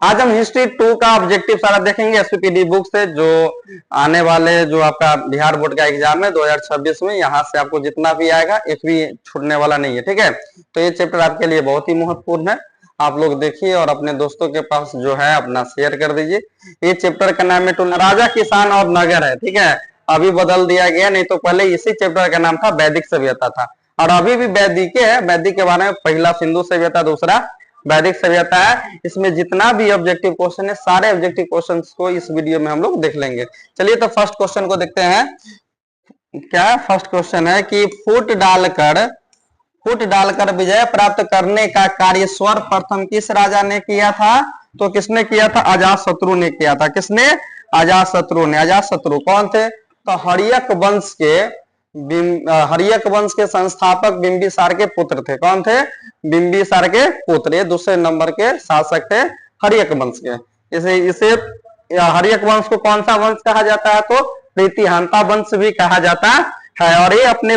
आज हम हिस्ट्री 2 का ऑब्जेक्टिव सारा देखेंगे एसपीपीडी बुक से, जो आने वाले जो आपका बिहार बोर्ड का एग्जाम है 2026 में, यहाँ से आपको जितना भी आएगा एक भी छूटने वाला नहीं है। ठीक है, तो ये चैप्टर आपके लिए बहुत ही महत्वपूर्ण है, आप लोग देखिए और अपने दोस्तों के पास जो है अपना शेयर कर दीजिए। ये चैप्टर का नाम है राजा, किसान और नगर है। ठीक है, अभी बदल दिया गया, नहीं तो पहले इसी चैप्टर का नाम था वैदिक सभ्यता था, और अभी भी वैदिक है। वैदिक के बारे में पहला सिंधु सभ्यता, दूसरा वैदिक सभ्यता है। इसमें जितना भी ऑब्जेक्टिव क्वेश्चन है, सारे ऑब्जेक्टिव क्वेश्चन को इस वीडियो में हम लोग देख लेंगे। चलिए तो फर्स्ट क्वेश्चन को देखते हैं। क्या फर्स्ट क्वेश्चन है कि फुट डालकर विजय प्राप्त करने का कार्य सर्वप्रथम किस राजा ने किया था? तो किसने किया था? अजातशत्रु ने किया था। किसने? अजातशत्रु ने। अजातशत्रु कौन थे? तो हर्यक वंश के संस्थापक बिंबिसार के पुत्र थे। कौन थे? बिंबिसार के पुत्र। ये दूसरे नंबर के शासक थे हर्यक वंश के। इसे हर्यक वंश को कौन सा वंश कहा जाता है? तो प्रीतिहांता वंश भी कहा जाता है। और ये अपने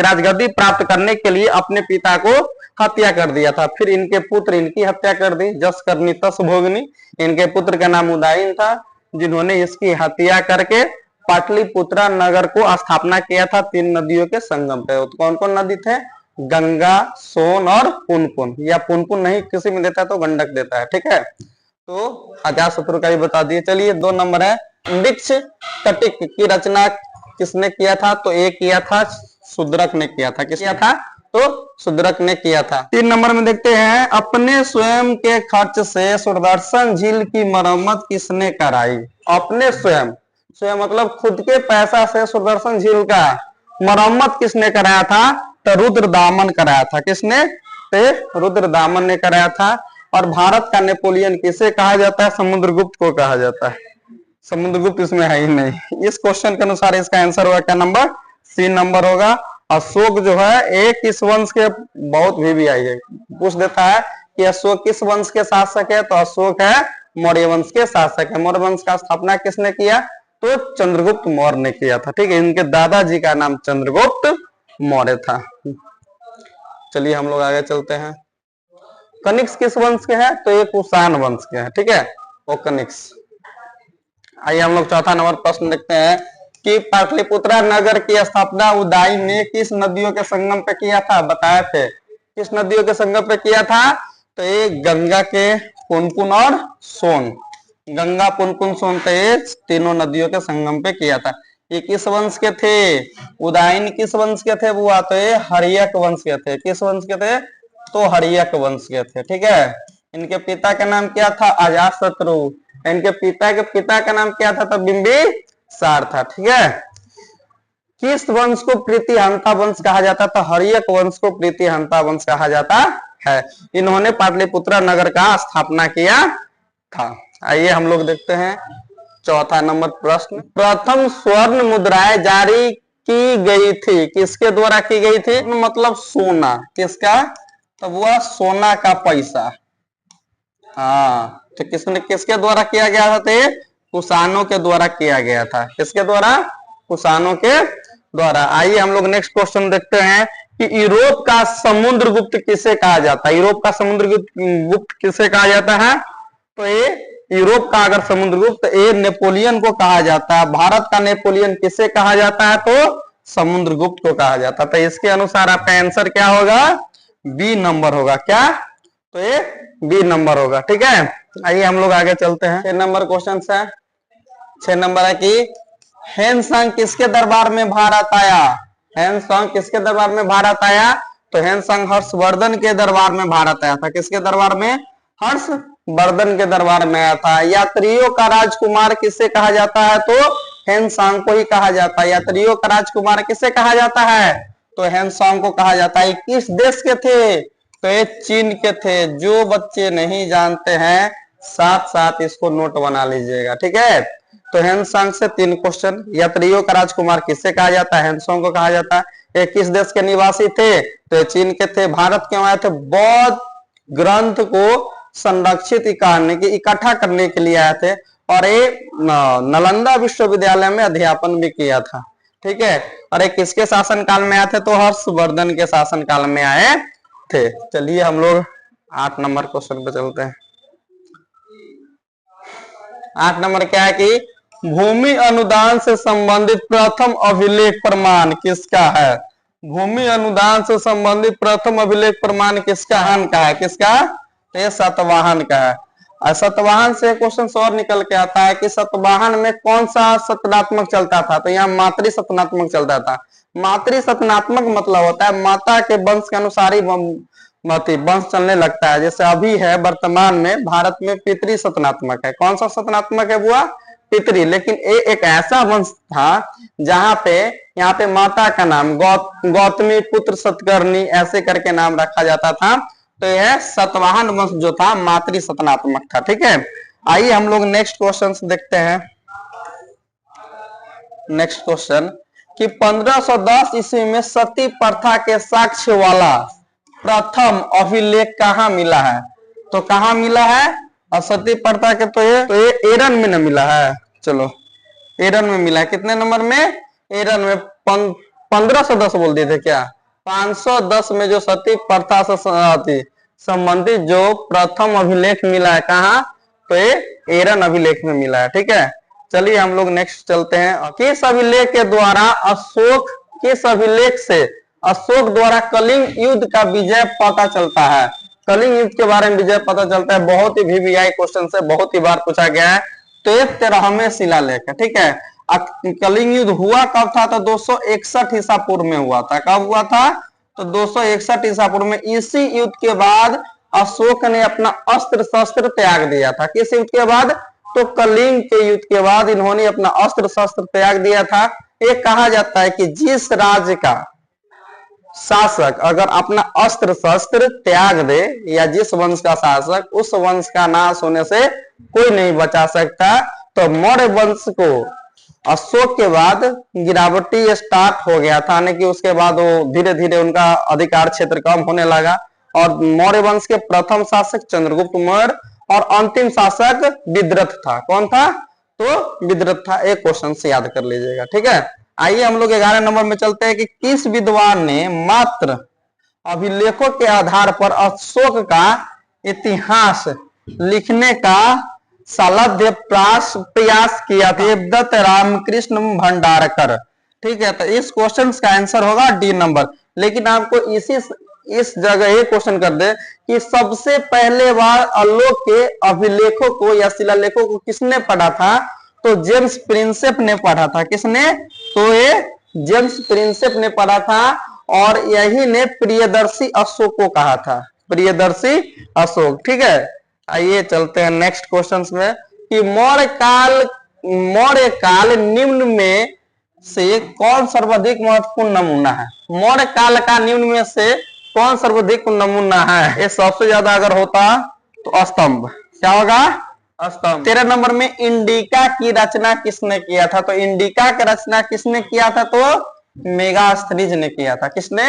राजगद्दी प्राप्त करने के लिए अपने पिता को हत्या कर दिया था। फिर इनके पुत्र इनकी हत्या कर दी। जस करनी तस भोगनी। इनके पुत्र का नाम उदयन था, जिन्होंने इसकी हत्या करके पाटलिपुत्रा नगर को स्थापना किया था 3 नदियों के संगम पे। तो कौन कौन नदी थे? गंगा, सोन और पुनपुन। या पुनपुन नहीं किसी में देता है तो गंडक देता है। ठीक है, तो अजातशत्रु का भी बता दिए। चलिए 2 नंबर है, वृक्ष कटिक की रचना किसने किया था? तो एक किया था शूद्रक ने किया था। किस किया था? तो शूद्रक ने किया था। 3 नंबर में देखते हैं, अपने स्वयं के खर्च से सुदर्शन झील की मरम्मत किसने कराई? अपने स्वयं मतलब खुद के पैसा से सुदर्शन झील का मरम्मत किसने कराया था? तो रुद्रदामन कराया था। किसने? तो रुद्रदामन ने कराया था। और भारत का नेपोलियन किसे कहा जाता है? समुद्रगुप्त को कहा जाता है। समुद्रगुप्त इसमें है ही नहीं। इस क्वेश्चन के अनुसार इसका आंसर होगा क्या नंबर? C नंबर होगा। अशोक जो है एक किस वंश के, बहुत भी आई है, पूछ देता है कि अशोक किस वंश के शासक है? तो अशोक है मौर्य वंश के शासक है। मौर्य वंश का स्थापना किसने किया? तो चंद्रगुप्त मौर्य ने किया था। ठीक है, इनके दादाजी का नाम चंद्रगुप्त मौर्य था। चलिए हम लोग आगे चलते हैं। कनिष्क किस वंश के हैं? तो ये कुषाण वंश के हैं। ठीक है, वो कनिष्क। आइए हम लोग चौथा नंबर प्रश्न देखते हैं कि पाटलिपुत्रा नगर की स्थापना उदयन ने किस नदियों के संगम पे किया था? बताए थे किस नदियों के संगम पे किया था? तो ये गंगा के, पुनपुन और सोन। गंगा, पुनपुन, सोन, तेज तीनों नदियों के संगम पे किया था। ये किस वंश के थे? उदयन किस वंश के थे बुआ? तो ये हर्यक वंश के थे। किस वंश के थे? तो हर्यक वंश के थे। ठीक है, इनके पिता का नाम क्या था? अजातशत्रु। इनके पिता का नाम क्या था? तो बिंबिसार था। ठीक है, किस वंश को प्रीतिहांता वंश कहा जाता था? हर्यक वंश को प्रीतिहांता वंश कहा जाता है। इन्होंने पाटलिपुत्रा नगर का स्थापना किया था। आइए हम लोग देखते हैं चौथा नंबर प्रश्न। प्रथम स्वर्ण मुद्राएं जारी की गई थी, किसके द्वारा की गई थी? मतलब सोना। किसका? तो वह सोना का पैसा। हाँ, तो किसके द्वारा किया गया था? तो कुषाणों के द्वारा किया गया था। किसके द्वारा? कुषाणों के द्वारा। आइए हम लोग नेक्स्ट क्वेश्चन देखते हैं कि यूरोप का समुद्रगुप्त किसे कहा जाता है? यूरोप का समुद्रगुप्त किसे कहा जाता है? तो ये यूरोप का अगर समुद्रगुप्त, ये नेपोलियन को कहा जाता है। भारत का नेपोलियन किसे कहा जाता है? तो समुद्रगुप्त को कहा जाता है। तो इसके अनुसार आपका आंसर क्या होगा? B नंबर होगा। क्या? तो ये B नंबर होगा। ठीक है, आइए हम लोग आगे चलते हैं। 6 नंबर क्वेश्चन है। 6 नंबर है कि हेनसांग किसके दरबार में भारत आया? हेनसांग किसके दरबार में भारत आया? तो हेनसांग हर्षवर्धन के दरबार में भारत आया था। किसके दरबार में? हर्षवर्धन के दरबार में आया था। यात्रियों का राजकुमार किसे कहा जाता है? तो हेनसांग को ही कहा जाता है। यात्रियों का राजकुमार किसे कहा जाता है? तो हेनसांग को कहा जाता है। किस देश के थे? तो ये चीन के थे। जो बच्चे नहीं जानते हैं साथ साथ इसको नोट बना लीजिएगा। ठीक है, तो हेनसांग से 3 क्वेश्चन। यात्रियों का राजकुमार किससे कहा जाता है? हेनसांग को कहा जाता है। ये किस देश के निवासी थे? तो ये चीन के थे। भारत क्यों आए थे? बौद्ध ग्रंथ को संरक्षित करने की, इकट्ठा करने के लिए आए थे। और ये नालंदा विश्वविद्यालय में अध्यापन भी किया था। ठीक है, और ये किसके शासन काल में आए थे? तो हर्षवर्धन के शासन काल में आए थे। चलिए हम लोग 8 नंबर क्वेश्चन पे चलते हैं। 8 नंबर क्या है कि भूमि अनुदान से संबंधित प्रथम अभिलेख प्रमाण किसका है? भूमि अनुदान से संबंधित प्रथम अभिलेख प्रमाण किसका है? किसका? तो ये सातवाहन का है। और सातवाहन से क्वेश्चन और निकल के आता है कि सातवाहन में कौन सा सतनात्मक चलता था? तो यहाँ मातृ सतनात्मक चलता था। मातृ सतनात्मक मतलब होता है माता के वंश के अनुसार ही वंश चलने लगता है। जैसे अभी है वर्तमान में भारत में पितृ सतनात्मक है। कौन सा सतनात्मक है बुआ? पितृ। लेकिन एक ऐसा वंश था जहां पे यहाँ पे माता का नाम गौतमी पुत्र सतकर्णी ऐसे करके नाम रखा जाता था। तो यह सतवाहन वंश जो था मातृ सतनात्मक था। ठीक है, आइए हम लोग नेक्स्ट क्वेश्चन देखते हैं। नेक्स्ट क्वेश्चन कि 1510 ईस्वी में सती प्रथा के साक्ष्य वाला प्रथम अभिलेख कहाँ मिला है? तो कहाँ मिला है? और सती प्रथा के तो ये एरन में न मिला है। चलो एरन में मिला है। कितने नंबर में? एरन में 1510 बोल दिए थे क्या? 510 में जो सती प्रथा से संबंधित जो प्रथम अभिलेख मिला है कहाँ? तो ये एरन अभिलेख में मिला है। ठीक है, चलिए हम लोग नेक्स्ट चलते हैं। किस अभिलेख के द्वारा किस अभिलेख से अशोक द्वारा कलिंग युद्ध का विजय पता चलता है? कलिंग युद्ध के बारे में विजय पता चलता है। बहुत ही VVI क्वेश्चन से बहुत ही बार पूछा गया है। तो ये 13वें शिलालेख है। ठीक है, कलिंग युद्ध हुआ कब था? तो 261 ईसा पूर्व में हुआ था। कब हुआ था? तो 261 ईसा पूर्व में। इसी युद्ध के बाद अशोक ने अपना अस्त्र शस्त्र त्याग दिया था। किस युद्ध के बाद? तो कलिंग के युद्ध के बाद इन्होंने अपना अस्त्र शस्त्र त्याग दिया था। ये कहा जाता है कि जिस राज्य का शासक अगर अपना अस्त्र शस्त्र त्याग दे या जिस वंश का शासक उस वंश का नाश होने से कोई नहीं बचा सकता। तो मौर्य वंश को अशोक के बाद गिरावटी स्टार्ट हो गया था, यानी कि उसके बाद वो धीरे धीरे उनका अधिकार क्षेत्र कम होने लगा। और मौर्य वंश के प्रथम शासक चंद्रगुप्त मौर्य और अंतिम शासक विद्रथ था। कौन था? तो विद्रथ था। एक क्वेश्चन से याद कर लीजिएगा। ठीक है, आइए हम लोग 11 नंबर में चलते हैं कि किस विद्वान ने मात्र अभिलेखों के आधार पर अशोक का इतिहास लिखने का सालध्य प्रयास किया? देवदत्त रामकृष्ण भंडारकर। ठीक है, तो इस क्वेश्चन का आंसर होगा डी नंबर। लेकिन आपको इस जगह ये क्वेश्चन कर दे कि सबसे पहले बार अशोक के अभिलेखों को या शिलालेखों को किसने पढ़ा था? तो जेम्स प्रिंसेप ने पढ़ा था। किसने? तो ये जेम्स प्रिंसेप ने पढ़ा था और यही ने प्रियदर्शी अशोक को कहा था। प्रियदर्शी अशोक। ठीक है, आइए चलते हैं नेक्स्ट क्वेश्चन में कि मौर्य काल निम्न में से कौन सर्वाधिक महत्वपूर्ण नमूना है? मौर्य काल का निम्न में से कौन सर्वाधिक नमूना है? ये सबसे ज्यादा अगर होता तो स्तंभ। क्या होगा? स्तंभ। 13 नंबर में इंडिका की रचना किसने किया था? तो इंडिका की रचना किसने किया था? तो मेगास्थनीज ने किया था। किसने?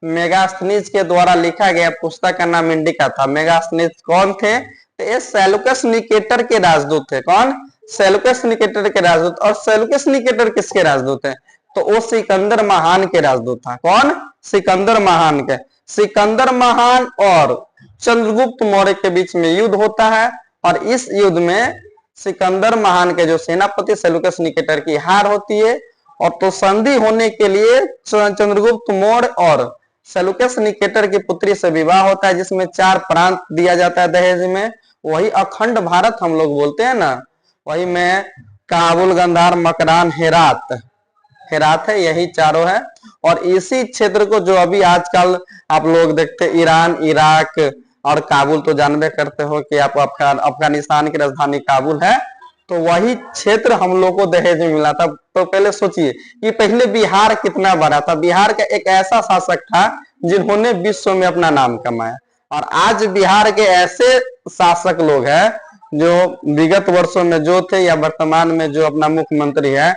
मेगास्थनीज के द्वारा लिखा गया पुस्तक का नाम इंडिका था। मेगास्थनीज कौन थे? तो ये सेलुकस निकेटर के राजदूत थे। कौन? सेलुकस निकेटर के राजदूत। और सेलुकस निकेटर किसके राजदूत है? तो वो सिकंदर महान के राजदूत था। कौन? सिकंदर महान के। सिकंदर महान और चंद्रगुप्त मौर्य के बीच में युद्ध होता है और इस युद्ध में सिकंदर महान के जो सेनापति सेलुकस निकेटर की हार होती है। और तो संधि होने के लिए चंद्रगुप्त मौर्य और सेलुकस निकेटर की पुत्री से विवाह होता है, जिसमें 4 प्रांत दिया जाता है दहेज में। वही अखंड भारत हम लोग बोलते हैं ना, वही में काबुल, गंधार, मकरान, हेरात है, यही चारों है। और इसी क्षेत्र को जो अभी आजकल आप लोग देखते हैं ईरान, इराक और काबुल, तो जानबे करते हो कि आप अफगानिस्तान की राजधानी काबुल है। तो वही क्षेत्र हम लोग को दहेज में मिला था। तो पहले सोचिए कि पहले बिहार कितना बड़ा था। बिहार का एक ऐसा शासक था जिन्होंने विश्व में अपना नाम कमाया। और आज बिहार के ऐसे शासक लोग हैं जो विगत वर्षों में जो थे या वर्तमान में जो अपना मुख्यमंत्री है,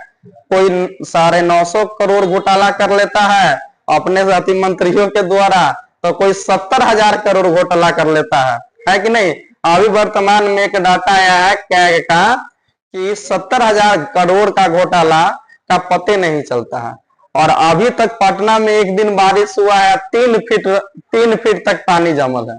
कोई 950 करोड़ घोटाला कर लेता है अपने साथी मंत्रियों के द्वारा, तो कोई 70,000 करोड़ घोटाला कर लेता है कि नहीं? अभी वर्तमान में एक डाटा आया है कैग का कि 70,000 करोड़ का घोटाला का पते नहीं चलता है। और अभी तक पटना में एक दिन बारिश हुआ है, 3 फीट तक पानी जमल है।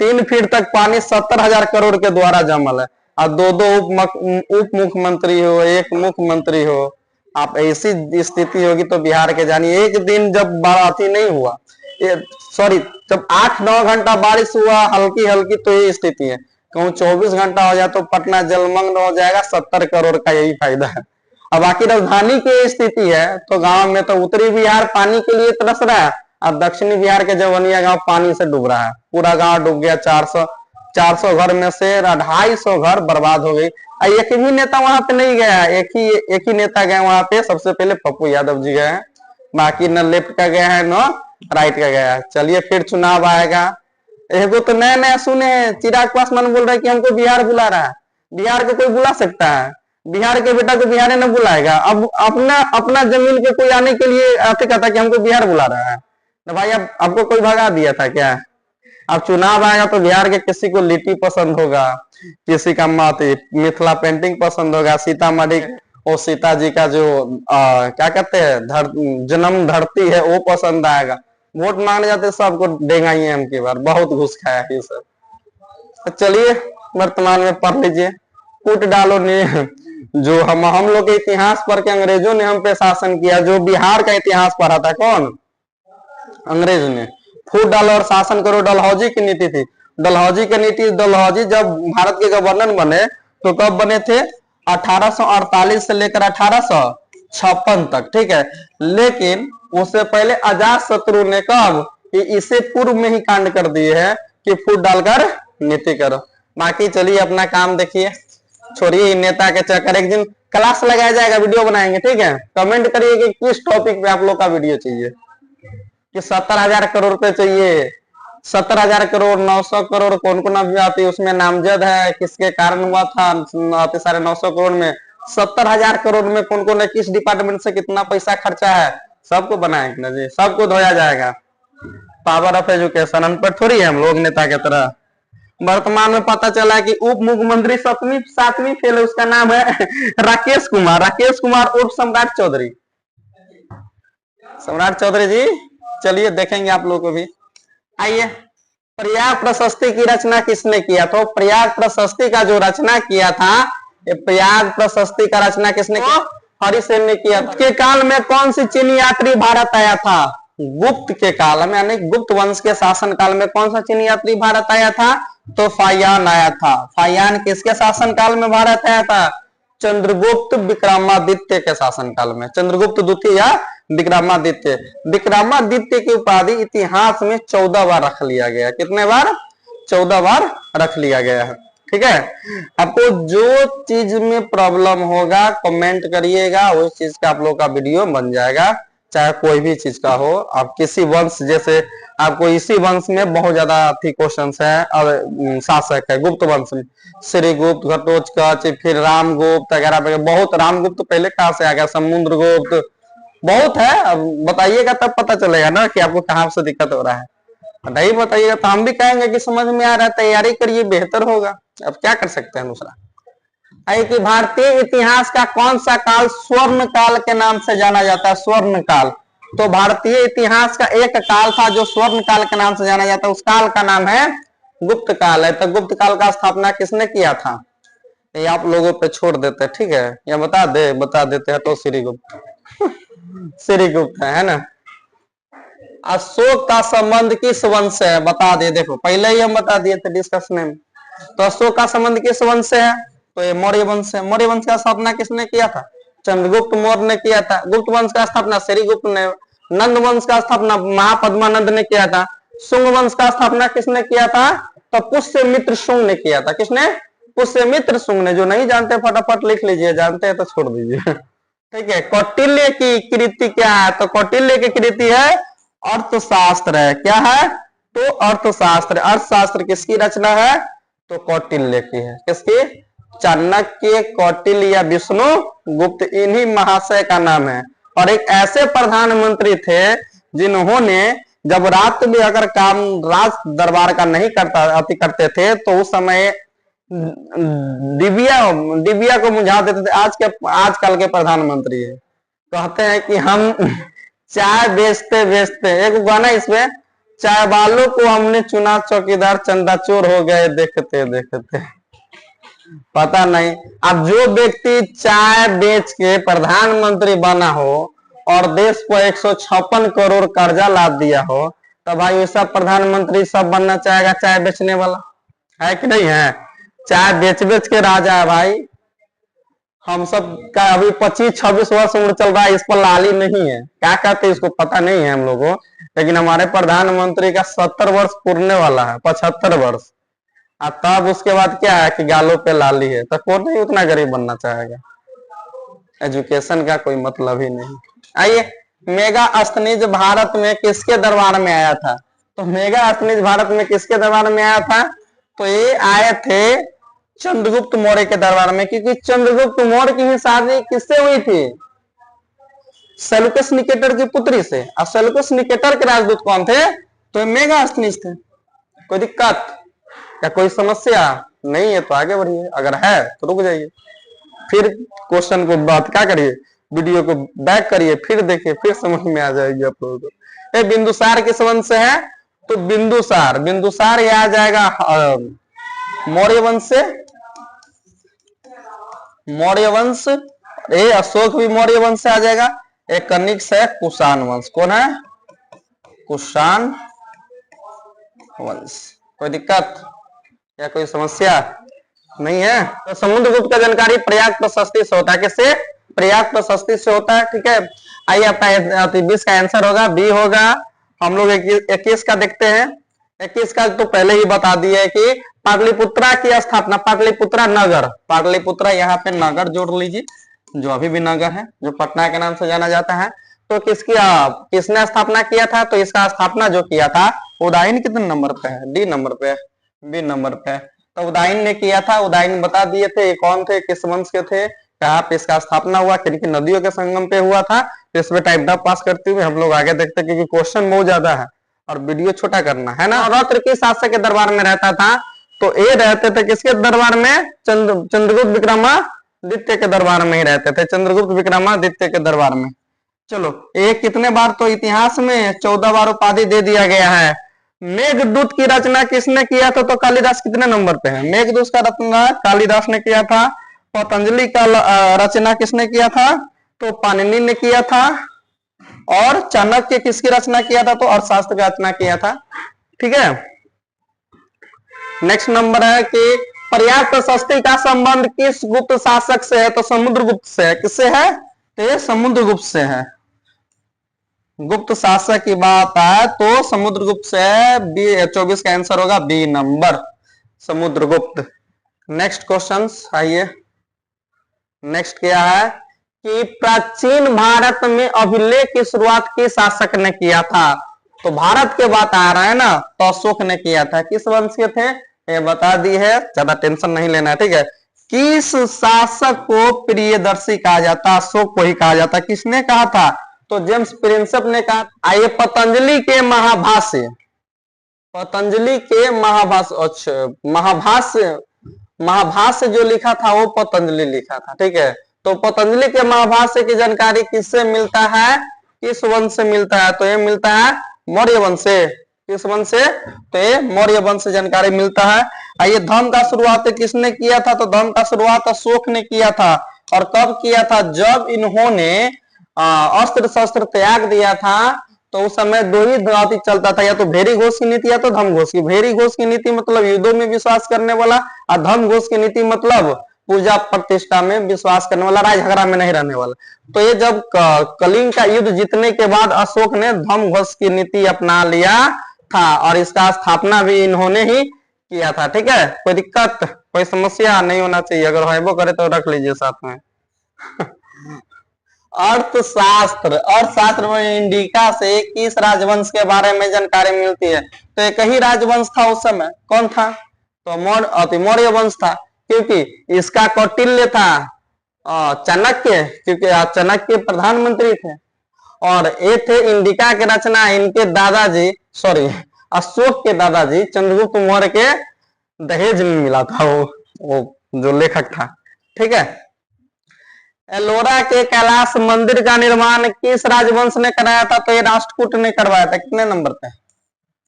3 फीट तक पानी 70,000 करोड़ के द्वारा जमल है। और दो दो उप मुख्यमंत्री हो, एक मुख्यमंत्री हो, आप ऐसी स्थिति होगी तो बिहार के जानिए। एक दिन जब बाराती नहीं हुआ, सॉरी, जब 8-9 घंटा बारिश हुआ हल्की हल्की, तो ये स्थिति है। कहूँ 24 घंटा हो जाए तो पटना जलमग्न हो जाएगा, 70 करोड़ का यही फायदा है। अब बाकी राजधानी की स्थिति है तो गांव में तो उत्तरी बिहार पानी के लिए तरस रहा है, और दक्षिणी बिहार के जवनिया गांव पानी से डूब रहा है। पूरा गांव डूब गया। 400 घर में से 250 घर बर्बाद हो गई। एक भी नेता वहां पे नहीं गया, एक ही नेता गए वहां पे, सबसे पहले पप्पू यादव जी गए हैं। बाकी न लेफ्ट का गया है न राइट का गया है। चलिए फिर चुनाव आएगा। एगो तो नया नया सुने हैं, चिराग पासवान बोल रहे हैं कि हमको बिहार बुला रहा है। बिहार को कोई बुला सकता है? बिहार के बेटा को बिहार ने बुलाएगा? अब अपना अपना जमीन पे कोई आने के लिए आते कहता कि हमको बिहार बुला रहा है। तो भाई अब आपको कोई भगा दिया था क्या? अब चुनाव आएगा तो बिहार के किसी को लिट्टी पसंद होगा, किसी का मिथिला पेंटिंग पसंद होगा, सीतामढ़ी और सीता जी का जो क्या कहते हैं जन्म धरती है वो पसंद आएगा। वोट मांगने जाते सबको देगा ही हम की बार, बहुत घुस खाया है ये सब। तो चलिए वर्तमान में पढ़ लीजिए, कूट डालो नहीं। जो हम लोग के इतिहास पर के अंग्रेजों ने हम पे शासन किया। जो बिहार का इतिहास पढ़ा था कौन? अंग्रेज ने। फूट डालो और शासन करो डलहौजी की नीति थी। डलहौजी की नीति, डलहौजी जब भारत के गवर्नर बने तो कब बने थे? 1848 से लेकर 1856 तक, ठीक है। लेकिन उससे पहले अजात शत्रु ने कब कि इसे पूर्व में ही कांड कर दिए है कि फूट डालकर नीति करो। बाकी चलिए अपना काम देखिए, छोड़िए नेता के चक्कर। एक दिन क्लास लगाया जाएगा, वीडियो बनाएंगे, ठीक है। कमेंट करिए कि किस टॉपिक पे आप लोग का वीडियो चाहिए, कि 70,000 करोड़ रुपए चाहिए, 70,000 करोड़, 900 करोड़, कौन कौन अभी आती है उसमें नामजद है, किसके कारण हुआ था आते सारे 900 करोड़ में, 70,000 करोड़ में कौन कौन है, किस डिपार्टमेंट से कितना पैसा खर्चा है, सबको बनाएंगे ना जी, सबको धोया जाएगा। पावर ऑफ एजुकेशन, अनपढ़ थोड़ी है हम लोग नेता की तरह। वर्तमान में पता चला है कि उप मुख्यमंत्री 7वीं फेल है, उसका नाम है राकेश कुमार उर्फ सम्राट चौधरी। सम्राट चौधरी जी, चलिए देखेंगे आप लोगों को भी। आइए, प्रयाग प्रशस्ति की रचना किसने किया? तो प्रयाग प्रशस्ति का जो रचना किया था, ये प्रयाग प्रशस्ति का रचना किसने किया? हरिसेन ने किया। के काल में कौन सी चीनी यात्री भारत आया था? गुप्त के काल में, यानी गुप्त वंश के शासन काल में कौन सा चीनी यात्री भारत आया था? तो फायान आया था। फायान किसके शासन काल में भारत आया था? चंद्रगुप्त विक्रमादित्य के शासन काल में। चंद्रगुप्त द्वितीय या विक्रमादित्य। विक्रमादित्य की उपाधि इतिहास में 14 बार रख लिया गया। कितने बार? 14 बार रख लिया गया है, ठीक है। आपको जो चीज में प्रॉब्लम होगा कमेंट करिएगा, उस चीज का आप लोग का वीडियो बन जाएगा, चाहे कोई भी चीज का हो। आप किसी वंश, जैसे आपको इसी वंश में बहुत ज्यादा क्वेश्चन है और शासक है गुप्त वंश में, श्रीगुप्त, घटोत्कच, फिर रामगुप्त वगैरह, बहुत। रामगुप्त पहले कहाँ से आ गया? समुद्रगुप्त, बहुत है। अब बताइएगा तब पता चलेगा ना कि आपको कहाँ से दिक्कत हो रहा है। नहीं बताइएगा तो हम भी कहेंगे कि समझ में आ रहा है, तैयारी करिए, बेहतर होगा। अब क्या कर सकते हैं दूसरा। है कि भारतीय इतिहास का कौन सा काल स्वर्ण काल के नाम से जाना जाता है? स्वर्ण काल। तो भारतीय इतिहास का एक काल था जो स्वर्ण काल के नाम से जाना जाता है, उस काल का नाम है गुप्त काल है। तो गुप्त काल का स्थापना किसने किया था? ये आप लोगों पे छोड़ देते, ठीक है। या बता देते हैं तो श्रीगुप्त श्रीगुप्त है ना। अशोक का संबंध किस वंश से है? बता दे। देखो पहले ही हम बता दिए थे डिस्कशन में। तो अशोक का संबंध किस वंश से है? तो ये मौर्य वंश है। मौर्य वंश का स्थापना किसने किया था? चंद्रगुप्त मौर्य ने किया था। गुप्त वंश का स्थापना श्रीगुप्त ने। नंद वंश का स्थापना महापद्मानंद ने किया था। शुंग वंश का स्थापना किसने किया था? तो पुष्यमित्र शुंग ने किया था। किसने? पुष्यमित्र शुंग ने। जो नहीं जानते फटाफट लिख लीजिए, जानते हैं तो छोड़ दीजिए, ठीक है। कौटिल्य की कृति क्या है? तो कौटिल्य की कृति है अर्थशास्त्र है। क्या है? तो अर्थशास्त्र। अर्थशास्त्र किसकी रचना है? तो कौटिल्य की है। किसकी? चाणक्य, कौटिल्य या विष्णु गुप्त, इन्हीं महाशय का नाम है। और एक ऐसे प्रधानमंत्री थे जिन्होंने जब रात में अगर काम राज दरबार का नहीं करते थे तो उस समय दिव्या को बुझा देते थे। आजकल के प्रधानमंत्री है, कहते हैं कि हम चाय बेचते बेचते, एक गाना इसमें, चाय वालों को हमने चुना चौकीदार, चंदा चोर हो गए देखते देखते। पता नहीं। अब जो व्यक्ति चाय बेच के प्रधानमंत्री बना हो और देश को 156 करोड़ कर्जा लाद दिया हो, तो भाई वैसा प्रधानमंत्री सब बनना चाहेगा चाय बेचने वाला, है कि नहीं है? चाय बेच बेच के राजा है भाई। हम सब का अभी 25-26 वर्ष उम्र चल रहा है, इस पर लाली नहीं है, क्या कहते हैं इसको पता नहीं है हम लोगों को। लेकिन हमारे प्रधानमंत्री का 70 वर्ष पूरने वाला है, 75 वर्ष। तब उसके बाद क्या है कि गालों पे लाली है, तो कौन नहीं उतना गरीब बनना चाहेगा। एजुकेशन का कोई मतलब ही नहीं। आइए, मेगास्थनीज भारत में किसके दरबार में आया था? तो मेगास्थनीज भारत में किसके दरबार में आया था? तो ये आए थे चंद्रगुप्त मौर्य के दरबार में, क्योंकि चंद्रगुप्त मौर्य की शादी किससे हुई थी? सेल्यूकस निकेटर की पुत्री से। और सेल्यूकस निकेटर के राजदूत कौन थे? तो मेगास्थनीज थे। कोई दिक्कत या कोई समस्या नहीं है तो आगे बढ़िए, अगर है तो रुक जाइए, फिर क्वेश्चन को बात क्या करिए, वीडियो को बैक करिए, फिर देखिए, फिर समझ में आ जाएगी आप लोगों को। ये बिंदुसार किस वंश से है? तो बिंदुसार ये आ जाएगा मौर्य वंश से, मौर्य वंश। ये अशोक भी मौर्य वंश से आ जाएगा। एक कनिष्क से कुषाण वंश। कौन है? कुषाण वंश। कोई दिक्कत या कोई समस्या नहीं है? तो समुद्रगुप्त का जानकारी प्रयाग प्रशस्ति से होता है। किससे? प्रयाग प्रशस्ति से होता है। ठीक है, आइए आपका 20 का आंसर होगा बी होगा। हम लोग 21 का देखते हैं। 21 का तो पहले ही बता दिए कि पाटलिपुत्रा की स्थापना, पाटलिपुत्रा नगर, पाटलिपुत्रा यहाँ पे नगर जोड़ लीजिए, जो अभी भी नगर है, जो पटना के नाम से जाना जाता है। तो किसने स्थापना किया था? तो इसका स्थापना जो किया था उदयन कितने नंबर पे है? डी नंबर पे, बी नंबर पे। तो उदयन ने किया था। उदयन बता दिए थे ये कौन थे, किस वंश के थे, कहाँ पे इसका स्थापना हुआ, किन किन नदियों के संगम पे हुआ था। तो इस पे टाइम पास करते हुए हम लोग आगे देखते, क्योंकि क्वेश्चन बहुत ज्यादा है और वीडियो छोटा करना है ना। रौद्र किस शासक के दरबार में रहता था? तो ये रहते थे किसके दरबार में? चंद्रगुप्त विक्रमादित्य के दरबार में ही रहते थे, चंद्रगुप्त विक्रमादित्य के दरबार में। चलो, एक कितने बार तो इतिहास में 14 बार उपाधि दे दिया गया है। मेघदूत की रचना किसने किया था? तो कालिदास कितने नंबर पे है? मेघदूत का रचना कालिदास ने किया था। पतंजलि का रचना किसने किया था? तो पाणिनि ने किया था। और चाणक्य किसकी रचना किया था? तो अर्थशास्त्र की रचना किया था। ठीक है, नेक्स्ट नंबर है कि प्रयाग प्रशस्ति का संबंध किस गुप्त शासक से है? तो समुद्रगुप्त से है। किससे है? तो ये समुद्रगुप्त से है। गुप्त शासक की बात है तो समुद्रगुप्त से है। 24 का आंसर होगा B number, Samudragupta. Next question आइए। नेक्स्ट क्या है कि प्राचीन भारत में अभिलेख की शुरुआत किस शासक ने किया था? तो भारत के बात आ रहा है ना, तो अशोक ने किया था। किस वंश के थे ये बता दी है, ज्यादा टेंशन नहीं लेना है। ठीक है, किस शासक को प्रियदर्शी कहा जाता? अशोक को ही कहा जाता। किसने कहा था? तो जेम्स प्रिंसेप ने कहा। आइए, पतंजलि के महाभाष्य, पतंजलि के महाभाष्य, अच्छा महाभाष्य जो लिखा था वो पतंजलि लिखा था। ठीक है, तो पतंजलि के महाभाष्य की जानकारी किससे मिलता है? किस वंश से मिलता है? तो ये मिलता है मौर्य वंश से। किस वंश से? तो ये मौर्य वंश से जानकारी मिलता है। आइए, धर्म का शुरुआत किसने किया था? तो धर्म का शुरुआत अशोक ने किया था। और कब किया था? जब इन्होंने अस्त्र शस्त्र त्याग दिया था। तो उस समय दो ही राति चलता था, या तो भेरी घोष की नीति या तो धर्म घोष की। भेरी घोष की नीति मतलब युद्धों में विश्वास करने वाला, और धर्म घोष की नीति मतलब पूजा प्रतिष्ठा में विश्वास करने वाला, राज झगड़ा में नहीं रहने वाला। तो ये जब कलिंग का युद्ध जीतने के बाद अशोक ने धर्म घोष की नीति अपना लिया था, और इसका स्थापना भी इन्होंने ही किया था। ठीक है, कोई दिक्कत कोई समस्या नहीं होना चाहिए, अगर है वो करे तो रख लीजिए साथ में। अर्थशास्त्र में इंडिका से किस राजवंश के बारे में जानकारी मिलती है? तो एक ही राजवंश था उस समय। कौन था? तो मौर्य वंश था, क्योंकि इसका कौटिल्य था चाणक्य, क्योंकि चाणक्य प्रधानमंत्री थे। और ये थे इंडिका के रचना इनके दादाजी, सॉरी अशोक के दादाजी चंद्रगुप्त मौर्य के दहेज में मिला था वो जो लेखक था। ठीक है, एलोरा के कैलाश मंदिर का निर्माण किस राजवंश ने कराया था? तो ये राष्ट्रकूट ने करवाया था। कितने नंबर पे?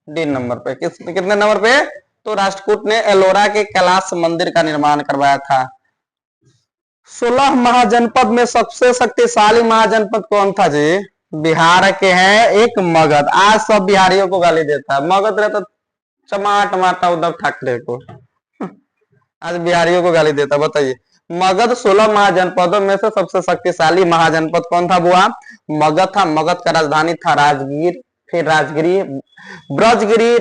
डी नंबर पे। कितने नंबर पे? तो राष्ट्रकूट ने एलोरा के कैलाश मंदिर का निर्माण करवाया था। 16 महाजनपद में सबसे शक्तिशाली महाजनपद कौन था जी? बिहार के हैं एक मगध। आज सब बिहारियों को गाली देता है, मगध रहता चमाट मारता उद्धव ठाकरे को। आज बिहारियों को गाली देता। बताइए, मगध 16 महाजनपदों में से सबसे शक्तिशाली महाजनपद कौन था बुआ? मगध था। मगध का राजधानी था राजगीर, फिर राजगिरी, ब्रजगिरी,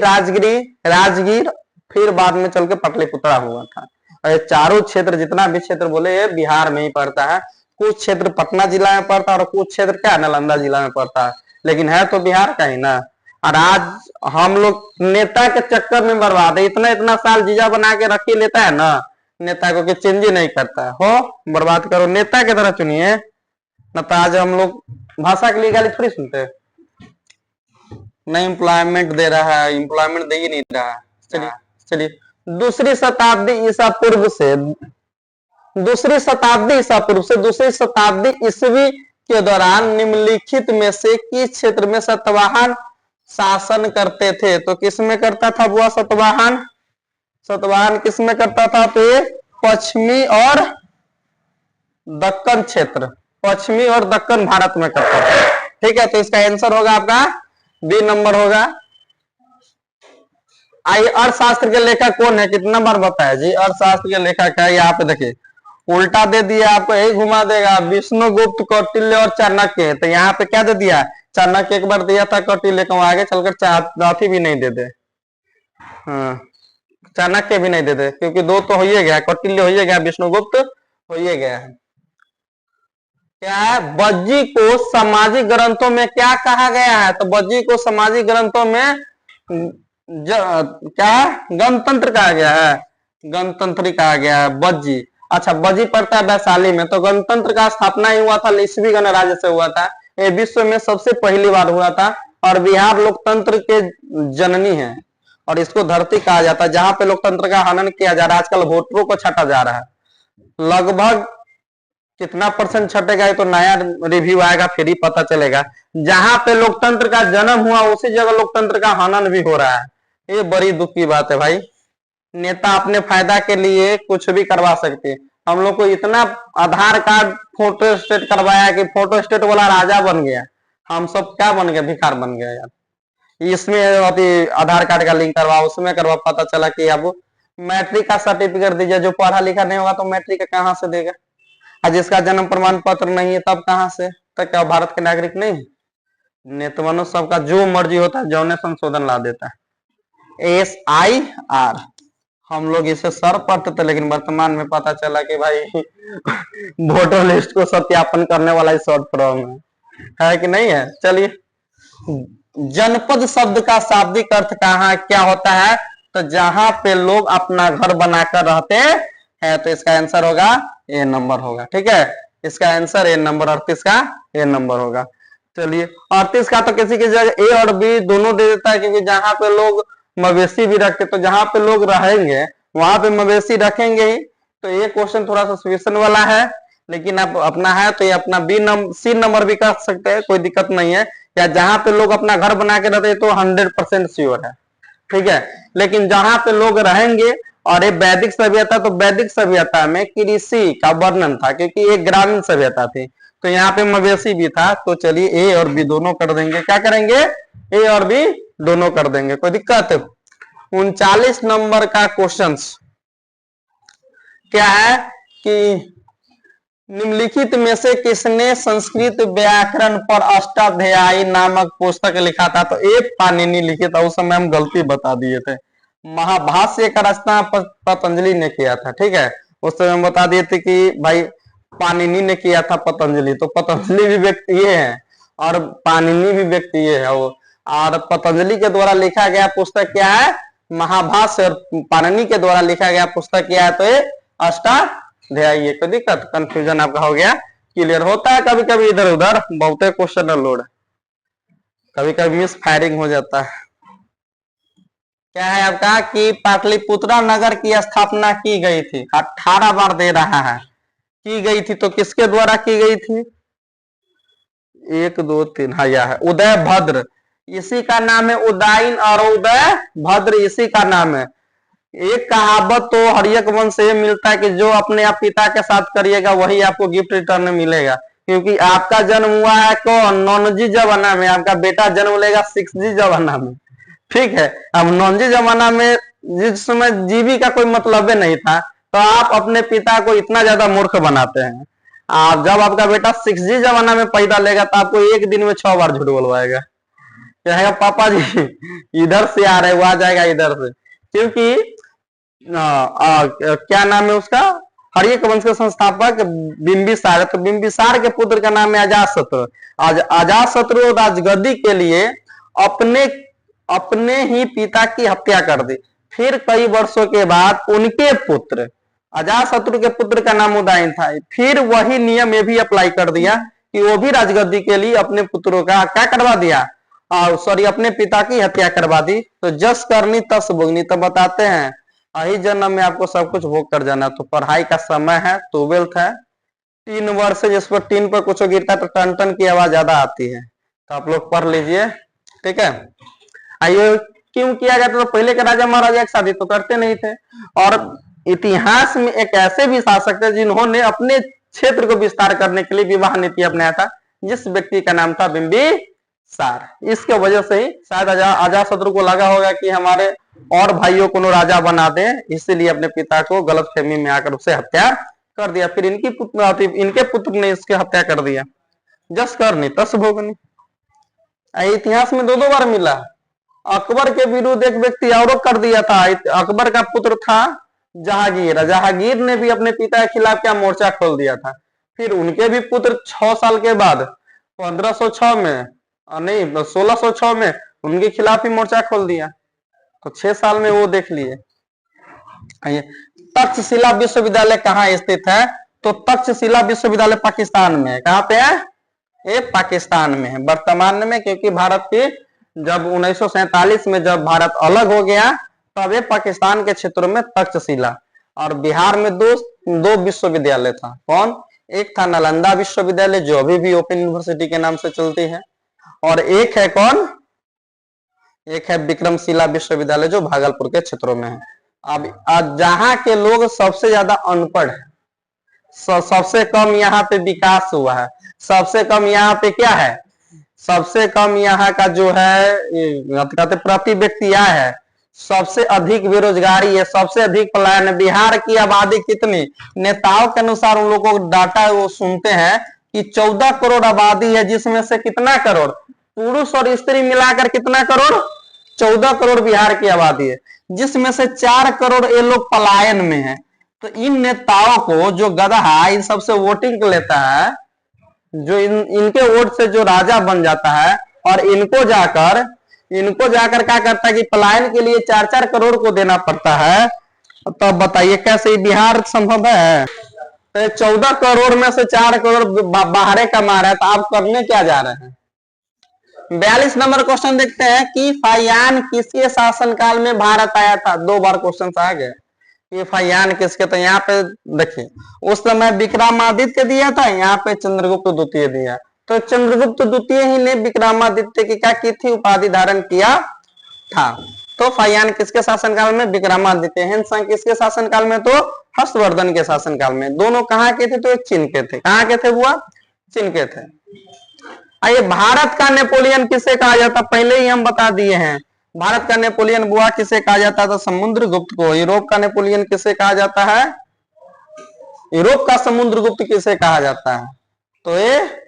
राजगीर, फिर बाद में चल के पटलिपुत्रा हुआ था। और चारों क्षेत्र, जितना भी क्षेत्र बोले, ये बिहार में ही पड़ता है। कुछ क्षेत्र पटना जिला में पड़ता है और कुछ क्षेत्र क्या नालंदा जिला में पड़ता है, लेकिन है तो बिहार का ही ना। और आज हम लोग नेता के चक्कर में बर्बाद है। इतना इतना साल जीजा बना के रख ही लेता है ना नेता को, कि चेंज ही नहीं करता है। हो बर्बाद करो, नेता की तरह चुनिए न। तो आज हम लोग भाषा के लिए गाली थोड़ी सुनते, नहीं एम्प्लॉयमेंट दे रहा है, एम्प्लॉयमेंट दे ही नहीं रहा है। चलिए चलिए, दूसरी शताब्दी ईसा पूर्व से दूसरी शताब्दी ईस्वी के दौरान निम्नलिखित में से किस क्षेत्र में सतवाहन शासन करते थे? तो किस में करता था बुआ सतवाहन? सतवाहन किस में करता था? तो ये पश्चिमी और दक्कन क्षेत्र, पश्चिमी और दक्कन भारत में करता था। ठीक है, तो इसका आंसर होगा आपका बी नंबर होगा। आइए, अर्थशास्त्र के लेखक कौन है? कितना बार बताया जी? अर्थशास्त्र के लेखक है, यहाँ पे देखिए उल्टा दे दिया आपको, यही घुमा देगा। विष्णुगुप्त, कौटिल्य और चाणक्य। तो यहाँ पे क्या दे दिया? चाणक्य एक बार दिया था, कौटिल्य को आगे चलकर चौथी भी नहीं दे दे। हाँ, चाणक्य भी नहीं दे दे, क्योंकि दो तो हो ही गया, कौटिल्य हो ही गया, विष्णुगुप्त हो ही गया है। क्या है? बज्जी को सामाजिक ग्रंथों में क्या कहा गया है? तो बज्जी को सामाजिक ग्रंथों में क्या गणतंत्र कहा गया है, गणतंत्री कहा गया है बज्जी। अच्छा, बज्जी पड़ता है वैशाली में। तो गणतंत्र का स्थापना ही हुआ था ईस्वी गणराज्य से हुआ था। ये विश्व में सबसे पहली बार हुआ था। और बिहार लोकतंत्र के जननी है और इसको धरती कहा जाता है जहां पे लोकतंत्र का हनन किया जा रहा है। आजकल वोटरों को छाटा जा रहा है। लगभग कितना % छटेगा ये तो नया रिव्यू आएगा फिर ही पता चलेगा। जहां पे लोकतंत्र का जन्म हुआ उसी जगह लोकतंत्र का हनन भी हो रहा है। ये बड़ी दुख की बात है भाई। नेता अपने फायदा के लिए कुछ भी करवा सकते हैं। हम लोग को इतना आधार कार्ड फोटो स्टेट करवाया कि फोटो स्टेट वाला राजा बन गया। हम सब क्या बन गए? भिखार बन गया यार। इसमें आधार कार्ड का लिंक करवा, उसमें करवा, पता चला कि अब मैट्रिक का सर्टिफिकेट दीजिए। जो पढ़ा लिखा नहीं होगा तो मैट्रिक का कहाँ से देगा? जिसका जन्म प्रमाण पत्र नहीं है तब कहां से? तब क्या भारत के नागरिक नहीं? नेतवनों सबका जो मर्जी होता है जौने संशोधन ला देता है। SIR हम लोग इसे सर पढ़ते थे, लेकिन वर्तमान में पता चला कि भाई वोटर लिस्ट को सत्यापन करने वाला ही शॉर्ट फॉर्म है कि नहीं है? चलिए, जनपद शब्द का शाब्दिक अर्थ कहाँ क्या होता है? तो जहां पे लोग अपना घर बनाकर रहते हैं। तो इसका आंसर होगा ए नंबर होगा। ठीक है, इसका आंसर ए नंबर, 38 का ए नंबर होगा। चलिए, 38 का तो किसी की जगह ए और बी दोनों दे देता है, क्योंकि जहां पे लोग मवेशी भी रखते, तो जहां पे लोग रहेंगे वहां पे मवेशी रखेंगे ही। तो ये क्वेश्चन थोड़ा सा सॉल्यूशन वाला है, लेकिन आप अपना है तो ये अपना सी नंबर भी कर सकते हैं, कोई दिक्कत नहीं है। या जहां पे लोग अपना घर बना के रहते हैं तो 100% श्योर है। ठीक है, लेकिन जहां पे लोग रहेंगे, और ये वैदिक सभ्यता, तो वैदिक सभ्यता में कृषि का वर्णन था, क्योंकि एक ग्रामीण सभ्यता थी। तो यहाँ पे मवेशी भी था। तो चलिए ए और बी दोनों कर देंगे। क्या करेंगे? ए और बी दोनों कर देंगे, कोई दिक्कत? 39 नंबर का क्वेश्चन क्या है कि निम्नलिखित में से किसने संस्कृत व्याकरण पर अष्टाध्यायी नामक पुस्तक लिखा था? तो एक पाणिनि लिखे था। उस समय हम गलती बता दिए थे। महाभाष्य का रचना पतंजलि ने किया था। ठीक है, उस समय हम बता दिए थे कि भाई पाणिनि ने किया था पतंजलि। तो पतंजलि भी व्यक्ति ये है और पाणिनि भी व्यक्ति ये है। और पतंजलि के द्वारा लिखा गया पुस्तक क्या है? महाभाष्य। और पाणिनि के द्वारा लिखा गया पुस्तक क्या है? तो ये अष्टाध्यायी। कोई दिक्कत? कंफ्यूजन आपका हो गया? क्लियर होता है कभी कभी इधर उधर, बहुत क्वेश्चन लोड, कभी कभी मिस फायरिंग हो जाता है। क्या है आपका कि पाटलिपुत्रा नगर की स्थापना की गई थी। 18 बार दे रहा है की गई थी। तो किसके द्वारा की गई थी? 1 2 3, हाँ यह है उदय भद्र। इसी का नाम है उदयन और उदय भद्र, इसी का नाम है। एक कहावत तो हर्यक वंश से मिलता है कि जो अपने आप पिता के साथ करिएगा वही आपको गिफ्ट रिटर्न में मिलेगा, क्योंकि आपका जन्म हुआ है कौन, नॉनजी जमाना में, आपका बेटा जन्म लेगा 6G जमाना में। ठीक है, अब नॉनजी जमाना में जिस समय जीबी का कोई मतलब नहीं था, तो आप अपने पिता को इतना ज्यादा मूर्ख बनाते हैं। आप जब आपका बेटा 6G जमाना में पैदा लेगा तो आपको एक दिन में 6 बार झूठ बोलवाएगा, कहेगा पापा जी इधर से आ रहे, वो आ जाएगा इधर से। क्योंकि क्या नाम है उसका, हर्यक वंश के संस्थापक बिंबिसार है, तो बिंबिसार के पुत्र का नाम है अजातशत्रु। अजातशत्रु राजगद्दी के लिए अपने अपने ही पिता की हत्या कर दी। फिर कई वर्षों के बाद उनके पुत्र, अजातशत्रु के पुत्र का नाम उदयन था, फिर वही नियम ये भी अप्लाई कर दिया कि वो भी राजगद्दी के लिए अपने पुत्रों का क्या करवा दिया, सॉरी अपने पिता की हत्या करवा दी। तो जस करनी तस भोगनी, तो बताते हैं अही जन्म में आपको सब कुछ भोग कर जाना। तो पढ़ाई का समय है, 12th है, 3 वर्ष जिस पर 3 पर कुछ गिरता तो टन टन की आवाज ज्यादा आती है, तो आप लोग पढ़ लीजिए। ठीक है, आइए क्यों किया जाता, तो पहले के राजा महाराजा एक शादी तो करते नहीं थे, और इतिहास में एक ऐसे भी शासक थे जिन्होंने अपने क्षेत्र को विस्तार करने के लिए विवाह नीति अपनाया था, जिस व्यक्ति का नाम था बिंबिसार। इसके वजह से ही शायद अजातशत्रु को लगा होगा कि हमारे और भाइयों को राजा बना दे, इसीलिए अपने पिता को गलतफहमी में आकर उसे हत्या कर दिया। फिर इनके पुत्र ने इसकी हत्या कर दिया। जस करनी तस भोगनी, इतिहास में 2 बार मिला। अकबर के विरुद्ध एक व्यक्ति और कर दिया था, अकबर का पुत्र था जहांगीर, जहांगीर ने भी अपने पिता के खिलाफ क्या मोर्चा खोल दिया था। फिर उनके भी पुत्र 6 साल के बाद 1506 में, नहीं 1606 में उनके खिलाफ ही मोर्चा खोल दिया, तो 6 साल में वो देख लिए। तक्षशिला विश्वविद्यालय कहाँ स्थित है, तो तक्षशिला विश्वविद्यालय पाकिस्तान में है। कहाँ पे है, ये पाकिस्तान में है वर्तमान में, क्योंकि भारत की जब 1947 में जब भारत अलग हो गया तब ये पाकिस्तान के क्षेत्रों में तक्षशिला, और बिहार में दो विश्वविद्यालय था। कौन, एक था नालंदा विश्वविद्यालय जो अभी भी ओपन यूनिवर्सिटी के नाम से चलती है, और एक है कौन, एक है विक्रमशिला विश्वविद्यालय जो भागलपुर के क्षेत्रों में है। अब जहां के लोग सबसे ज्यादा अनपढ़ है, सबसे कम यहाँ पे विकास हुआ है, सबसे कम यहाँ पे क्या है, सबसे कम यहाँ का जो है कहते प्रति व्यक्ति आय है, सबसे अधिक बेरोजगारी है, सबसे अधिक पलायन है। बिहार की आबादी कितनी, नेताओं के अनुसार उन लोगों को डाटा वो सुनते हैं कि 14 करोड़ आबादी है, जिसमें से कितना करोड़ पुरुष और स्त्री मिलाकर कितना करोड़, 14 करोड़ बिहार की आबादी है, जिसमें से 4 करोड़ ये लोग पलायन में है। तो इन नेताओं को जो गधा इन सबसे वोटिंग लेता है, जो इनके वोट से जो राजा बन जाता है, और इनको जाकर क्या करता है कि पलायन के लिए 4-4 करोड़ को देना पड़ता है। तो बताइए कैसे बिहार संभव है। तो 14 करोड़ में से 4 करोड़ बाहर कमा रहे हैं, तो आप करने क्या जा रहे हैं। 42 नंबर क्वेश्चन देखते हैं कि फाहियान किसके शासनकाल में भारत आया था। 2 बार क्वेश्चन आ गए, ये फाहियान किसके, तो यहाँ पे देखिए उस समय विक्रमादित्य दिया था, यहाँ पे चंद्रगुप्त द्वितीय दिया। तो चंद्रगुप्त द्वितीय ही ने विक्रमादित्य की क्या की थी, उपाधि धारण किया था। तो फाहियान किसके शासनकाल में, विक्रमादित्य। हिंदुस्तान किसके शासनकाल में, तो हर्षवर्धन के शासनकाल में। दोनों कहाँ के थे, तो चीन के थे। कहाँ के थे बुआ, चीन के थे। आइए भारत का नेपोलियन किसे कहा जाता, पहले ही हम बता दिए हैं। भारत का नेपोलियन बुआ किसे कहा जाता था, समुद्रगुप्त को। यूरोप का नेपोलियन किसे कहा जाता है, यूरोप का समुद्रगुप्त किसे कहा जाता है, तो ये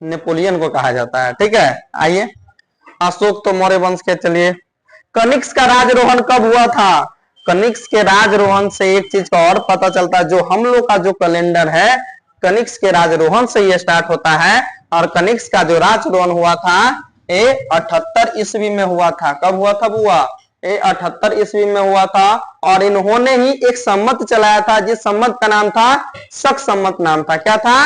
नेपोलियन को कहा जाता है। ठीक है, आइए अशोक तो मौर्य वंश के। चलिए कनिष्क का राजरोहण कब हुआ था। कनिष्क के राजरोहण से एक चीज का और पता चलता है, जो हम लोग का जो कैलेंडर है कनिष्क के राजरोहण से ये स्टार्ट होता है। और कनिष्क का जो राजरोहण हुआ था ये 78 ईस्वी में हुआ था। कब हुआ था बुआ, ये 78 ईस्वी में हुआ था। और इन्होंने ही एक सम्मत चलाया था, जिस सम्मत का नाम था शक सम्मत नाम था। क्या था,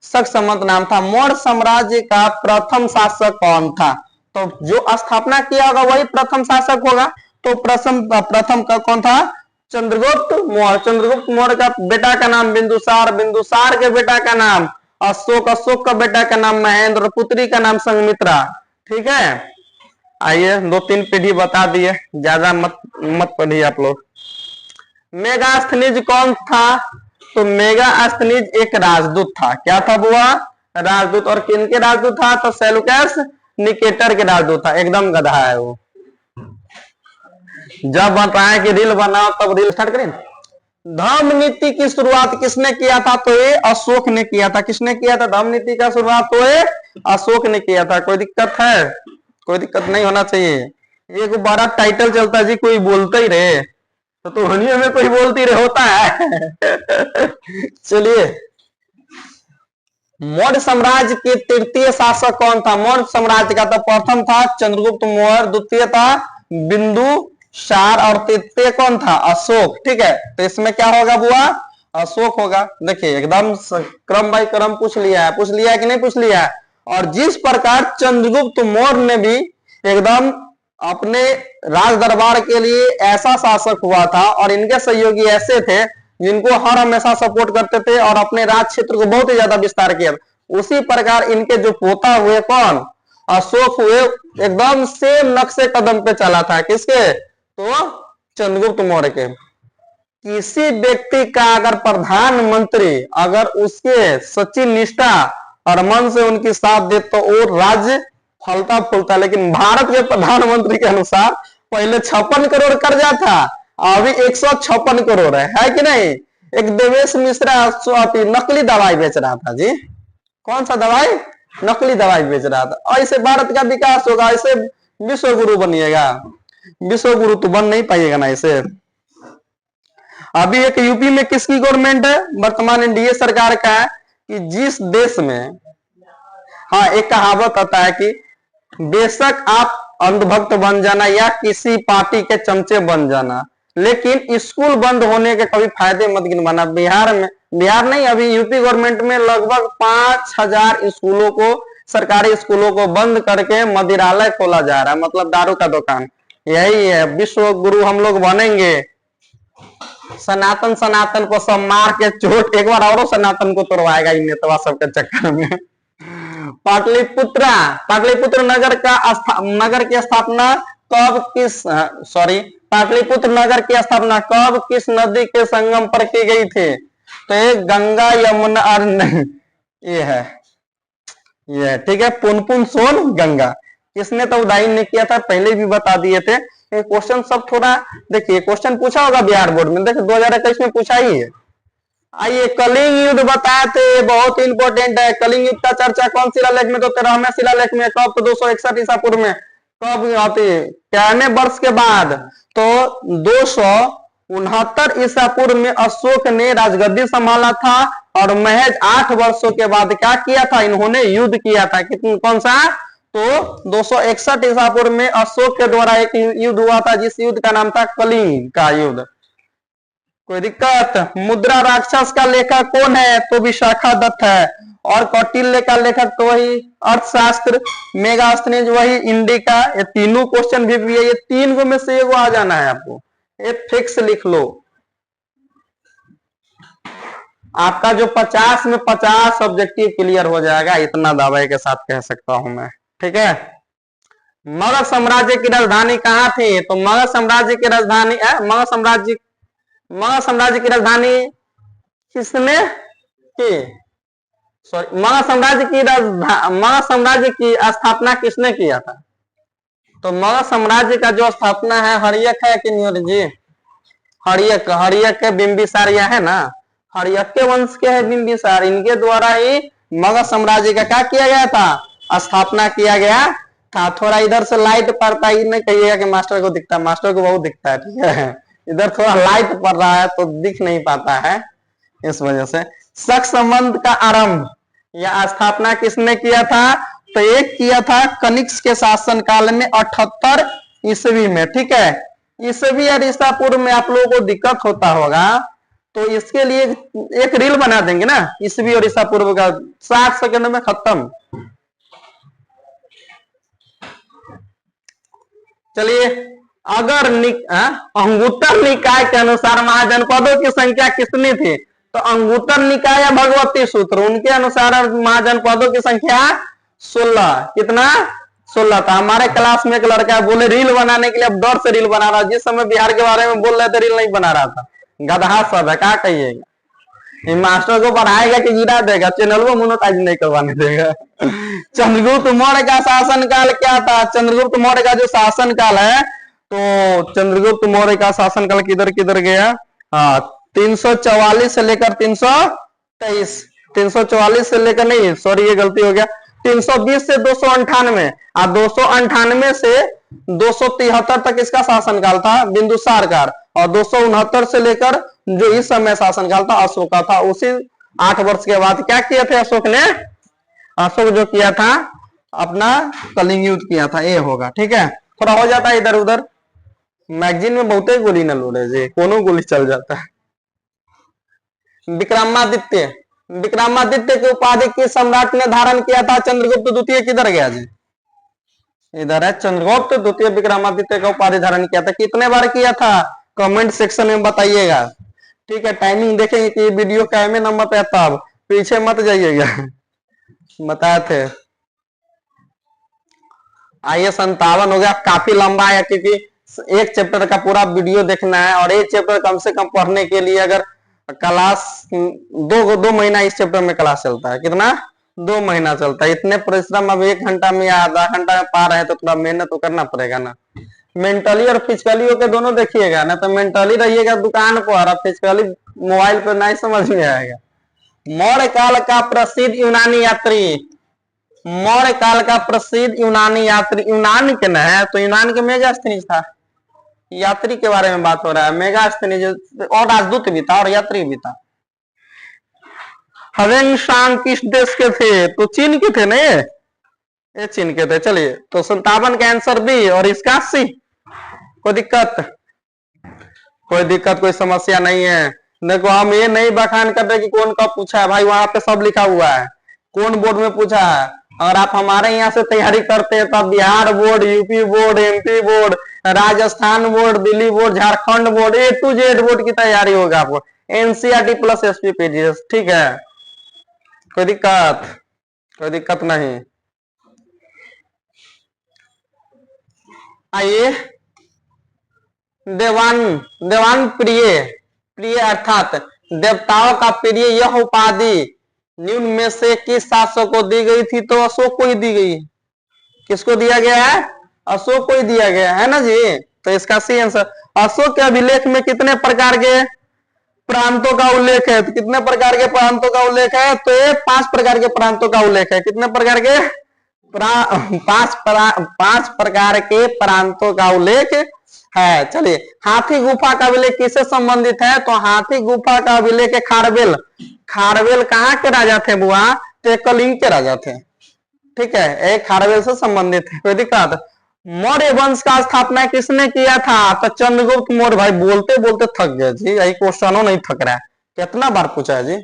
शक सम्मत नाम था। मौर्य साम्राज्य का प्रथम शासक कौन था, तो जो स्थापना किया होगा वही प्रथम शासक होगा। तो प्रथम का कौन था, चंद्रगुप्त मौर्य। चंद्रगुप्त मौर्य का बेटा का नाम बिंदुसार, बिंदुसार के बेटा का नाम अशोक, अशोक का बेटा का नाम महेंद्र, पुत्री का नाम संघमित्रा। ठीक है, आइए 2-3 पीढ़ी बता दिए, ज्यादा मत पढ़िए आप लोग। मेगास्थनीज कौन था? तो मेगास्थनीज एक राजदूत था। क्या था बुआ? राजदूत। और किनके राजदूत था? तो सेलुकस निकेटर के राजदूत था। एकदम गधा है वो। जब बताया कि रील बनाओ तब रील स्टार्ट करें। धर्म नीति की शुरुआत किसने किया था? तो ये अशोक ने किया था। किसने किया था धर्म नीति का शुरुआत? तो ये अशोक ने किया था। कोई दिक्कत है? कोई दिक्कत नहीं होना चाहिए। एक बड़ा टाइटल चलता है जी, कोई बोलता ही रहे तो हनियों में कोई बोलती रहे होता है। चलिए, मौर्य साम्राज्य के तृतीय शासक कौन था? मौर्य साम्राज्य का तो प्रथम था चंद्रगुप्त मौर्य, द्वितीय था बिंदुसार और तृतीय कौन था? अशोक। ठीक है, तो इसमें क्या होगा बुआ? अशोक होगा। देखिए एकदम क्रम बाय क्रम पूछ लिया है। पूछ लिया है कि नहीं पूछ लिया है? और जिस प्रकार चंद्रगुप्त मौर्य ने भी एकदम अपने राज दरबार के लिए ऐसा शासक हुआ था और इनके सहयोगी ऐसे थे जिनको हर हमेशा सपोर्ट करते थे और अपने राज क्षेत्र को बहुत ही ज्यादा विस्तार किया, उसी प्रकार इनके जो पोता हुए कौन? अशोक हुए, एकदम सेम नक्शे कदम पे चला था। किसके? तो चंद्रगुप्त मौर्य के। किसी व्यक्ति का अगर प्रधानमंत्री अगर उसके सच्ची निष्ठा और मन से उनकी साथ दे तो वो राज्य फलता फूलता। लेकिन भारत के प्रधानमंत्री के अनुसार पहले 56 करोड़ कर्जा था, अभी 156 करोड़ है कि नहीं? एक देवेश मिश्रा नकली दवाई बेच रहा था जी। कौन सा दवाई? नकली दवाई बेच रहा था। ऐसे भारत का विकास होगा? ऐसे विश्व गुरु बनिएगा? विश्व गुरु तो बन नहीं पाइएगा ना ऐसे। अभी एक यूपी में किसकी गवर्नमेंट है? वर्तमान एनडीए सरकार का है। कि जिस देश में, हाँ एक कहावत आता है कि बेशक आप अंधभक्त बन जाना या किसी पार्टी के चमचे बन जाना, लेकिन स्कूल बंद होने के कभी फायदे मत गिनवाना। बिहार में, बिहार नहीं अभी यूपी गवर्नमेंट में लगभग 5000 स्कूलों को, सरकारी स्कूलों को बंद करके मदिरालय खोला जा रहा है, मतलब दारू का दुकान। यही है, विश्व गुरु हम लोग बनेंगे। सनातन सनातन को सब मार के चोट, एक बार और सनातन को तोड़वाएगा इन नेतवा सबके चक्कर में। पाटलिपुत्रा, पाटलिपुत्र नगर का नगर की स्थापना कब किस, सॉरी, पाटलिपुत्र नगर की स्थापना कब किस नदी के संगम पर की गई थी? तो ये गंगा यमुना और नहीं, ये है, ये ठीक है, पुनपुन सोन गंगा। किसने तो उदाहरण ने किया था, पहले भी बता दिए थे। ये क्वेश्चन सब थोड़ा देखिए, क्वेश्चन पूछा होगा बिहार बोर्ड में, देखिए 2021 में पूछा ही है। आइए, कलिंग युद्ध बताए थे, बहुत इंपॉर्टेंट है। कलिंग युद्ध का चर्चा कौन शिलालेख में? तो 13वें शिलालेख में। कब? तो 261 ईसा पूर्व में। कब आती? 13वें वर्ष के बाद। तो 269 ईसा पूर्व में अशोक ने राजगद्दी संभाला था और महज 8 वर्षों के बाद क्या किया था? इन्होंने युद्ध किया था। कितने, कौन सा? तो 261 ईसा पूर्व में अशोक के द्वारा एक युद्ध हुआ था, जिस युद्ध का नाम था कलिंग का युद्ध। कोई दिक्कत? मुद्रा राक्षस का लेखक कौन है? तो विशाखा दत्त है। और कौटिल्य का लेखक तो वही अर्थशास्त्र। मेगास्थनीज वही इंडिका। ये तीनों क्वेश्चन भी है, ये 3 गो में से एगो आ जाना है आपको, ये फिक्स लिख लो। आपका जो 50 में 50 ऑब्जेक्टिव क्लियर हो जाएगा, इतना दावे के साथ कह सकता हूं मैं। ठीक है, मगध साम्राज्य की राजधानी कहाँ थी? तो मगध साम्राज्य की राजधानी, मगध साम्राज्य की राजधानी किसने की? सॉरी, मगध साम्राज्य की स्थापना किसने किया था? तो मगध साम्राज्य का जो स्थापना है हरियक है कि नहीं जी? हरियक, हरियक के बिंबिसार है ना, हरियक के वंश के है बिंबिसार, इनके द्वारा ही मगध साम्राज्य का क्या किया गया था? स्थापना किया गया था। थोड़ा इधर से लाइट पड़ता है, नहीं कहिएगा कि मास्टर को दिखता है, मास्टर को बहुत दिखता है। ठीक है, इधर थोड़ा लाइट पड़ रहा है तो दिख नहीं पाता है, इस वजह से। सख संबंध का आरंभ या स्थापना किसने किया था? तो एक किया था कनिष्क के शासन काल में 78 ईस्वी में। ठीक है, ईस्वी और ईसा पूर्व में आप लोगों को दिक्कत होता होगा, तो इसके लिए एक रील बना देंगे ना, ईस्वी और ईसा पूर्व का, 60 सेकंड में खत्म। चलिए, अगर अंगुत्तर निकाय के अनुसार महाजनपदों की संख्या कितनी थी? तो अंगुत्तर निकाय या भगवती सूत्र, उनके अनुसार महाजनपदों की संख्या 16। कितना? 16 था। हमारे क्लास में एक लड़का बोले रील बनाने के लिए, अब डर से रील बना रहा। जिस समय बिहार के बारे में बोल रहे थे रील नहीं बना रहा था, गधा सब है, क्या कहिएगा। ये मास्टर को पढ़ाएगा कि गिरा देगा, चैनल को मोनेटाइज नहीं करवाने देगा। चंद्रगुप्त मौर्य का शासनकाल क्या था? चंद्रगुप्त मौर्य का जो शासनकाल है, तो चंद्रगुप्त मौर्य का शासनकाल किधर किधर गया? हाँ, 344 से लेकर 323, 344 से लेकर, नहीं सॉरी ये गलती हो गया, 320 से 298, और 298 से 273 तक इसका शासनकाल था बिंदुसार का, और 269 से लेकर जो इस समय शासनकाल था अशोक का था। उसी 8 वर्ष के बाद क्या किए थे अशोक ने? अशोक जो किया था अपना कलिंग युद्ध किया था, ये होगा। ठीक है, थोड़ा हो जाता है इधर उधर, मैगजीन में बहुत ही गोली न लोड़े जी, कोनो गोली चल जाता है। विक्रमादित्य, विक्रमादित्य की उपाधि किस सम्राट ने धारण किया था? चंद्रगुप्त द्वितीय किधर गया जी? इधर है, चंद्रगुप्त द्वितीय विक्रमादित्य का उपाधि धारण किया था। कितने बार किया था? कमेंट सेक्शन में बताइएगा। ठीक है, टाइमिंग देखेंगे कि वीडियो कैमे नंबर पे, तब पीछे मत जाइएगा। बताए थे। आइए 57 हो गया, काफी लंबा है क्योंकि एक चैप्टर का पूरा वीडियो देखना है, और एक चैप्टर कम से कम पढ़ने के लिए अगर क्लास 2 महीना इस चैप्टर में क्लास चलता है। कितना? 2 महीना चलता है। इतने परिश्रम अब 1 घंटा में या आधा घंटा में पा रहे हैं, तो थोड़ा मेहनत तो करना पड़ेगा ना। मेंटली और फिजिकली होके दोनों देखिएगा ना, तो मेंटली रहिएगा दुकान पर और फिजिकली मोबाइल पर नहीं समझ में आएगा। मौर्य काल का प्रसिद्ध यूनानी यात्री, मौर्य काल का प्रसिद्ध यूनानी यात्री, यूनान के न है तो यूनान के मेगास्थनीज था। यात्री के बारे में बात हो रहा है, मेगास्थनीज और राजदूत भी था और यात्री भी था। हवेन शांग किस देश के थे? तो चीन के थे ना, ये चीन के थे। चलिए, तो 57 का आंसर बी और इसका सी। कोई दिक्कत? कोई दिक्कत, कोई समस्या नहीं है। देखो, हम ये नहीं बखान कर रहे कि कौन कब पूछा है, भाई वहां पे सब लिखा हुआ है कौन बोर्ड में पूछा है। अगर आप हमारे यहाँ से तैयारी करते हैं तब Bihar board, UP board, MP board, Rajasthan board, Delhi board, Jharkhand board, A to Z board की तैयारी होगा आपको, एनसीईआरटी प्लस एसपीपीजीएस। ठीक है, कोई दिक्कत? कोई दिक्कत नहीं। आइए, देवान, देवान प्रिय, प्रिय अर्थात देवताओं का प्रिय यह उपाधि निम्न में से किस शासक को दी गई थी? तो अशोक को ही दी गई। किसको दिया गया है? अशोक को ही दिया गया है ना जी। तो इसका सी आंसर। अशोक के अभिलेख में कितने प्रकार के प्रांतों का उल्लेख है? तो कितने प्रकार के प्रांतों का उल्लेख है? तो ये 5 प्रकार के प्रांतों का उल्लेख है। कितने प्रकार के? 5 प्रकार के प्रांतों का उल्लेख है। चलिए, हाथी गुफा का अभिलेख किससे संबंधित है? तो हाथी गुफा का अभिलेख है खारवेल। खारवेल कहाँ के राजा थे बुआ? तो कलिंग के राजा थे। ठीक है, एक खारवेल से संबंधित है। कोई दिक्कत? मौर्य वंश का स्थापना किसने किया था? तो चंद्रगुप्त मौर्य। भाई बोलते बोलते थक गए जी, यही क्वेश्चनों नहीं थक रहा है। कितना बार पूछा है जी?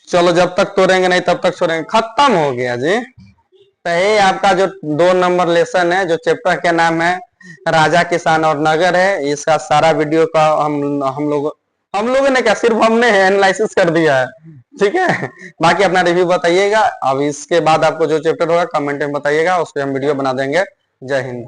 चलो, जब तक तोड़ेंगे नहीं तब तक छोड़ेंगे। खत्म हो गया जी। तो ये आपका जो 2 नंबर लेसन है, जो चैप्टर के नाम है राजा, किसान और नगर है, इसका सारा वीडियो का हम लोगों ने क्या, सिर्फ हमने एनालिसिस कर दिया है। ठीक है, बाकी अपना रिव्यू बताइएगा। अब इसके बाद आपको जो चैप्टर होगा कमेंट में बताइएगा, उस पर हम वीडियो बना देंगे। जय हिंद।